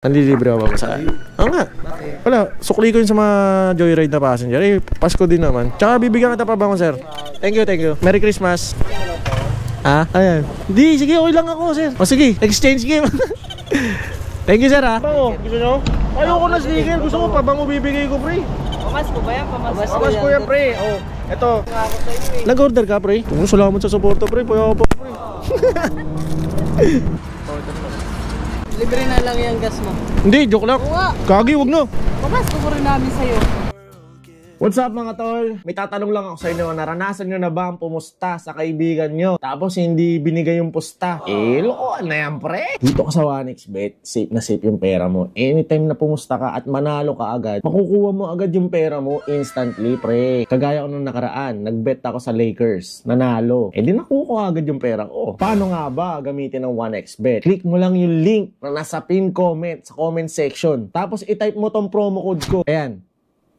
Nanlilibre ako ba sa... Oo nga. Wala, sukli ko yun sa mga joyride na passenger. Eh, Pasko din naman. Tsaka bibigyan kita pa ba mo, sir? Thank you, thank you. Merry Christmas. Ah, ayan. Di, sige, okay lang ako, sir. O sige, exchange game. Thank you, sir, ha. Bango, gusto nyo? Ayoko na sticker. Gusto ko pa bango bibigay ko, pre. Pamasko ba yan? Pamasko yan, pre. Oh, eto. Nag-order ka, pre? Salamat sa suporta, pre. Paya pa, pre. Libre na lang yung gas mo. Hindi, joke lang. Kagi, wag na. Pamasko ko rin namin sa'yo. What's up mga tol? May tatanong lang ako sa inyo, naranasan nyo na ba ang pumusta sa kaibigan nyo? Tapos hindi binigay yung pusta? Eh, lokohan na yan, pre! Dito ka sa 1xBet, safe na safe yung pera mo. Anytime na pumusta ka at manalo ka agad, makukuha mo agad yung pera mo instantly, pre. Kagaya ko nung nakaraan, nagbet ako sa Lakers, nanalo. Eh di nakukuha agad yung pera ko. Paano nga ba gamitin ng 1xBet? Click mo lang yung link na nasa pin comment sa comment section. Tapos itype mo tong promo code ko. Ayan.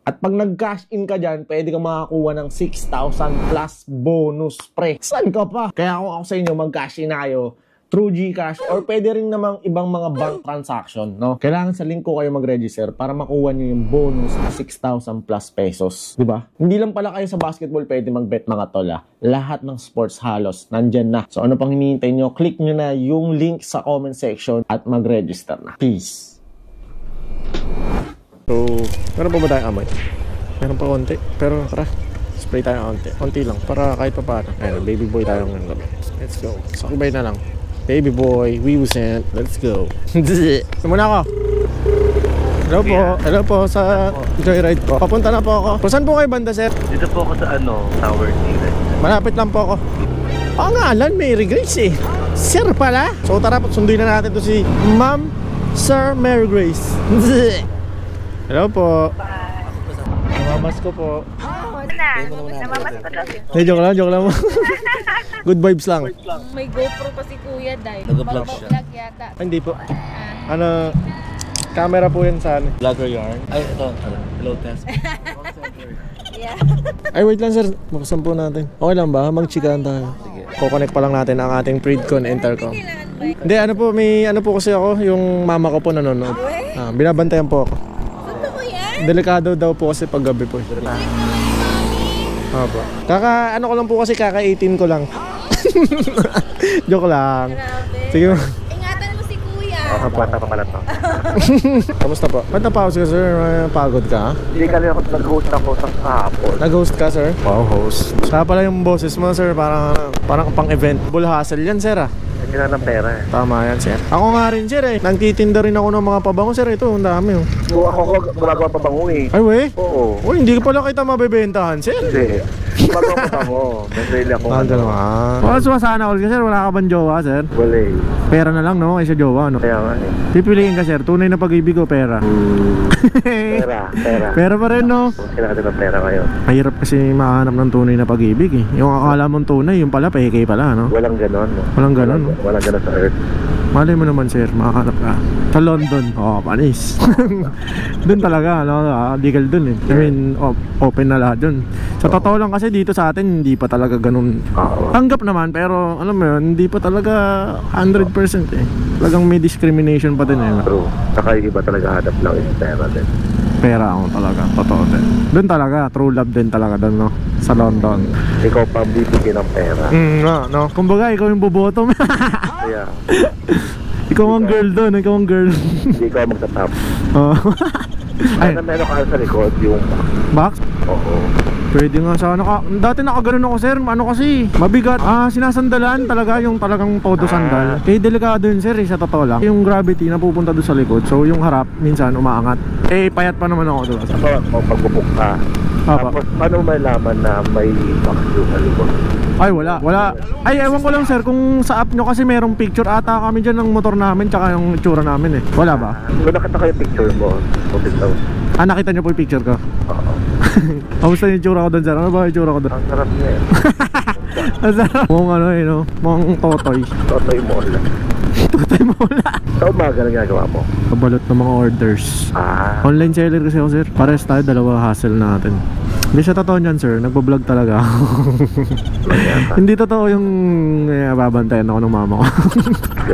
At pag nag-cash in ka dyan, pwede kang makakuha ng 6,000 plus bonus, pre. Saan ka pa? Kaya ako sa inyo, mag-cash in na kayo through GCash or pwede rin namang ibang mga bank transaction, no? Kailangan sa link ko kayo mag-register para makuha nyo yung bonus na 6,000 plus pesos. Diba? Hindi lang pala kayo sa basketball pwede mag-bet mga tola. Lahat ng sports halos, nandyan na. So ano pang hinihintay nyo? Click nyo na yung link sa comment section at mag-register na. Peace! So, meron pa ba tayong amoy? Meron pa konti. Pero tara, spray tayo konti. Konti lang, para kahit pa paano. Ayun, baby boy tayo ng gabi. Let's go. Sakibay na lang. Baby boy, we will send. Let's go. Muna ako. Hello po. Hello po sa joyride po. Papunta na po ako. Saan po kayo banda, sir? Dito po ako sa Tower D. Malapit lang po ako. Pangalan, Mary Grace eh. Sir pala. So tara, sunduin na natin to si Ma'am Sir Mary Grace. Hello po. Namamas ko po. Namamas ko daw. Hey, joke lang. Good vibes lang. May GoPro pa si Kuya Day. Nag-vlog siya. Vlog yata. Hindi po. Ano, camera po yan sa ano. Vlogger yarn. Ay, ito. Hello, test. Yeah. Ay, wait lang sir. Buksan po natin. Okay lang ba? Magchikahan tayo. Sige. Kukonect pa lang natin ang ating Predcon Intercom. Hindi, ano po, may ano po kasi ako, yung mama ko po nanonood. Binabantayan po ako. Delikado daw po kasi pag gabi po. Opo. Ano ko lang po kasi kaka-18 ko lang. Joke lang. Sige. Ingatan mo si Kuya. Bata pa pala to. Kamusta po? Ba't napause ka sir? Pagod ka? Hindi kasi ako nag-host ako sa kahapon. Nag-host ka sir? Wow, host. Saka pala yung boses mo sir, parang pang event. Bull hustle yan sir ah. Kailangan ng pera eh. Tama yan sir. Ako nga rin sir eh. Nagtitinda rin ako ng mga pabango sir. Ito, ang dami oh. So, ako gumagawa pa bango eh. Ay wey? Oo. Uy, hindi pala kita mabebentahan sir. Hindi. Gumagawa pa bango. Nag-rail ako. Sana all ka sir. Wala ka bang jowa sir? Wala eh. Pera na lang no? Kaysa jowa no? Kaya nga eh. Pipiliin ka sir. Tunay na pag-ibig o pera? Pera. Pera pa rin no? Kailangan din ng pera ngayon. Mahirap kasi makahanap ng tunay na pag-ibig eh. Yung akala mong tunay, yung pala peke pala no? Walang ganon. Walang ganon no? Walang ganon sa earth. Malay mo naman sir, makahanap ka sa London. Panis. Doon talaga, no? Legal doon eh. I mean, open na lahat doon. Sa totoo lang kasi dito sa atin, hindi pa talaga ganun. Tanggap naman, pero alam mo yun, hindi pa talaga 100% eh. Talagang may discrimination pa din eh. True. Saka yung iba talaga hanap lang yung pera din. Pera ako talaga, totoo din. Doon talaga, true love din talaga doon, no? Sa London. Ikaw pa bibigyan ng pera. No. Kumbaga, ikaw yung boboto. Kaya, ikaw ang girl doon, ikaw ang girl. hindi ko magtatap. Ay, Meron ka sa likod yung box? Oo. Pwede nga sana ka. Dati nakaganon ako sir, ano kasi, mabigat. Sinasandalan talaga yung talagang todo sandal. Kaya delikado yun sir, sa totoo lang. Yung gravity napupunta doon sa likod. So yung harap, minsan umaangat. Payat pa naman ako doon. Pagbubuk ka. Tapos paano malaman na may box yung likod? Ay wala. Ay ewan ko lang sir kung sa app nyo kasi merong picture ata kami dyan ng motor namin tsaka yung itsura namin eh. Wala ba? Kung nakita ko yung picture mo, nakita nyo po yung picture ko? Oo. Kamusta yung itsura ko doon sir? Ano ba yung itsura ko doon? Ang sarap niya eh. Ang sarap. Mukhang ano eh no? Mukhang totoy. Totoy mola. Totoy mola. Sa umaga na ginagawa mo? Kabalot ng mga orders. Online seller kasi ako sir. Pares tayo, dalawa hustle natin. Hindi siya totoo niyan, sir. Nagbablog talaga ako. Hindi totoo yung babantayan ako ng mama ko.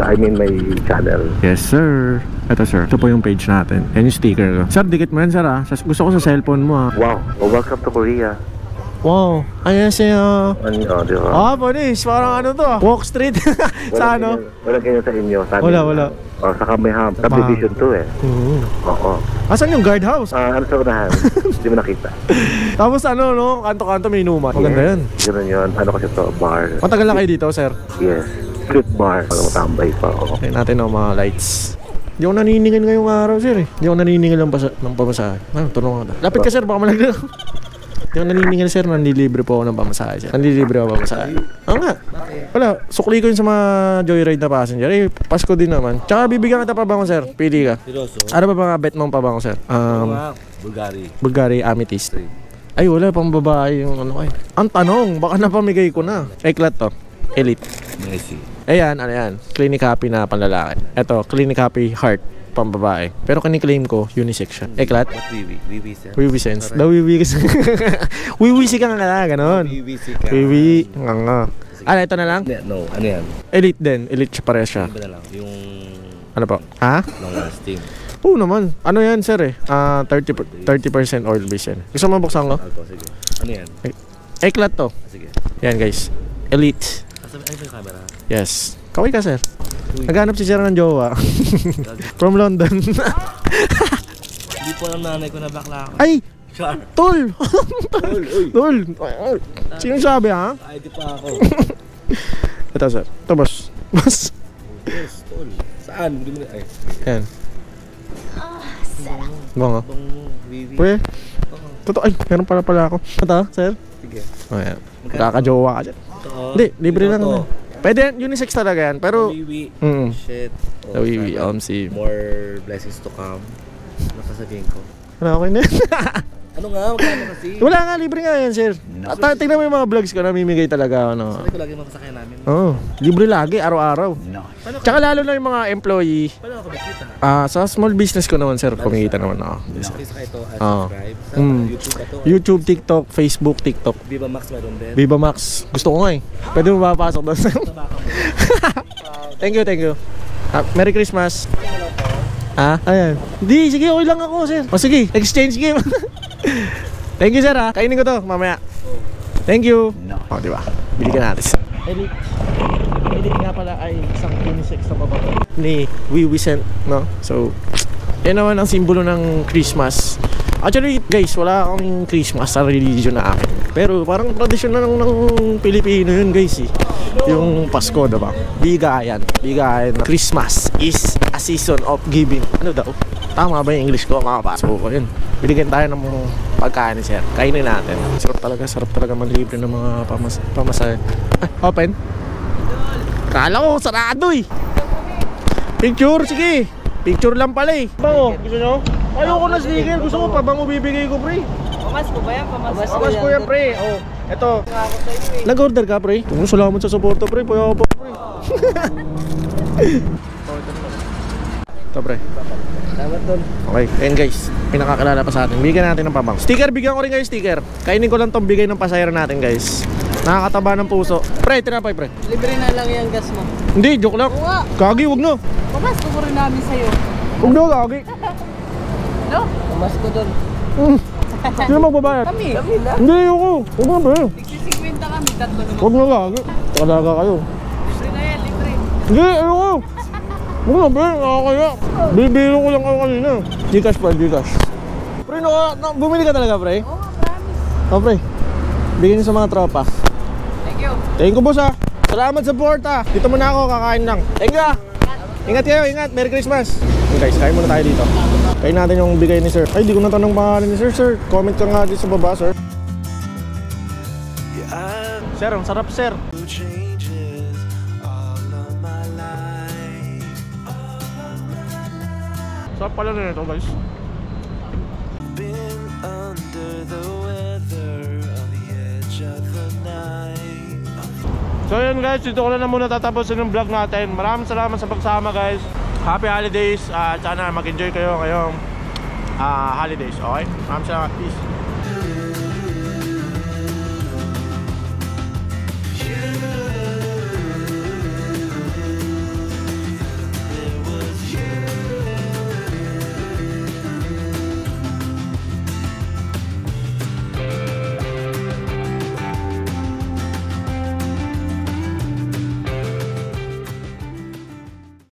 I mean, may channel. Yes, sir. Ito, sir. Ito po yung page natin. Yan yung sticker ko. Sir, dikit mo yan, sir, ha? Gusto ko sa cellphone mo, ha? Wow, welcome to Korea. Wow. Ayan siya. Ano, di ba? Panis. Parang ano to, Walk Street. Sa ano? Wala ganyan sa inyo. Wala. Saka may subdivision 2 eh. Oo. Asan yung guardhouse? Ano sa unahan? Hindi mo nakita. Tapos ano, no? Kanto-kanto may inuman. Maganda yan. Ganun yun. Ano kasi to? Bar. Matagal na kayo dito, sir? Yes. Street bar. Pag matambay pa ako. Kaya natin ang mga lights. Hindi ako naniningil ngayong araw, sir, eh. Hindi ako naniningil ng pamasahe. Tulungan ka. Lapit ka, sir. Baka malaglag. Hindi ako naniningil, sir. Nanlilibre po ako ng pamasahe, sir. Nanlilibre ako pamasahe. Nga. Wala. Sukli ko yun sa mga joyride na passenger. Pasko din naman. Tsaka bibigyan kita pabango, sir. Pili ka. Ano ba mga bet mong pabango, sir? Bulgari Amethyst. Ay, wala. Pang babae yung ano kayo. Ang tanong, baka napamigay ko na. Eklat to. Elite. Messi. Ayan, ano yan? Clinic Happy na panlalaki. Ito, Clinic Happy Heart, pambabae. Pero kini-claim ko, unisex siya. Eklat? What Wiwi? Wiwi sense? Wiwi sense. Daw Wiwi kasi. Wiwi si ka nga, ganon. Wiwi ka. Wiwi, nga. Ano, ito na lang? No, ano yan? Elite din. Elite siya pares siya. Iba na lang. Yung Ano po? Ha? long lasting. Oo naman. Ano yan, sir eh? 30% oil base yan. Gusto mo buksan ko? Ako, sige. Ano yan? Eklat to. Sige. Yan guys. Elite. Ano yung camera? Yes. Kaway ka, sir. Naghanap si sir ng jowa. From London. Hindi po alam nanay ko na bakla ako. Ay! Char. Tol! Tol, uy. Tol! Sino sabi, ha? ID pa ako. Ito, sir. Ito, boss. Boss. Yes, tol. Saan? Hindi mo na. Ay. Yan. Bango. Bang Wiwi. Pre. Totoo. Ay, meron pala ako. Ito, sir. Sige. O, yan. Kakajowa ka dyan. Hindi, libre lang. Pwede yan. Unisex talaga yan. Pero, Wiwi. Sa Shit. Wiwi, sana. More blessings to come. Ano sasabihin ko? wala okay na yan. Ano nga? Magkano kasi? Wala nga, libre nga yan, sir. At tingnan mo yung mga vlogs ko, namimigay talaga. Ano. Sabi ko lagi masasakyan namin. Oo, libre lagi, araw-araw. Tsaka lalo na yung mga employee. Paano ako kumikita? Sa small business ko naman, sir, kumikita naman ako. Please ka ito at Oo. subscribe. Sa YouTube ba to? YouTube, TikTok, Facebook, TikTok. Viva Max meron din. Viva Max. Gusto ko nga eh. Pwede mo papasok doon. Thank you. Merry Christmas. Ayan. Hindi, sige, okay lang ako, sir. O sige, exchange game. Thank you, sir, ha. Kainin ko to, mamaya. Thank you. O, diba? Bili ka natin. Elite nga pala ay isang unisex na babae ni Wiwi Scent, no? So, yan naman ang simbolo ng Christmas. Actually, guys, wala akong Christmas sa religion na akin. Pero parang tradisyon na ng Pilipino yun, guys, eh. Yung Pasko, diba? Bigayan na Christmas is a season of giving. Ano daw? Tama ba yung English ko? Makapasok ko yun. Binigyan tayo ng pagkain, sir. Kainin natin. Sarap talaga manlibre ng mga pamasaya. Open? Kala ko, sarado eh. Picture, sige. Picture lang pala eh. Bango, gusto nyo? Ayoko na sticker. Gusto ko pa bango bibigay ko, pre. Pamas ko ba yan? Pamas ko yan, pre. Oh, eto. Nag-order ka, pre? Salamat sa suporta, pre. Paya pa, pre. Ito, pre. Salamat doon. Okay, and guys, pinakakilala pa sa atin. Bigyan natin ng pabang. Sticker, bigyan ko rin kayo sticker. Kainin ko lang tong bigay ng pasahero natin, guys. Nakakataba ng puso. Pre, tinapay, pre. Libre na lang yung gas mo. Hindi, joke lang. Kagi, wag na. Pamas ko rin namin sa'yo. Wag na, kagi. No? Pamas ko doon. Sino magbabayad? Kami lang. Hindi, ako. Wag na, pre. 60-50 kami, tatlo naman. Wag na, kagi. Talaga kayo. Libre na yan, libre. Hindi, ayoko. Wag na, pre. Nakakaya. Bibiro ko lang kayo kanina. Gcash, pre, Gcash. Pre, bumili ka talaga, pre? Oo, promise. Oh, pre. Bigyan niyo sa mga tropa. Thank you. Thank you, boss, ha. Salamat sa support, ha. Dito muna ako, kakain lang. Thank you, ha. Ingat kayo, ingat. Merry Christmas. Okay, guys, kain muna tayo dito. Kain natin yung bigay ni sir. Ay, di ko natanong pangalan ni sir. Sir, comment ka nga dito sa baba, sir. Sir, ang sarap, sir. Sarap pala na ito, guys. So yun, guys, dito ko na muna tatapusin yung vlog natin. Maraming salamat sa pagsama, guys. Happy holidays. Sana mag-enjoy kayo ngayong holidays. Okay? Maraming salamat. Peace.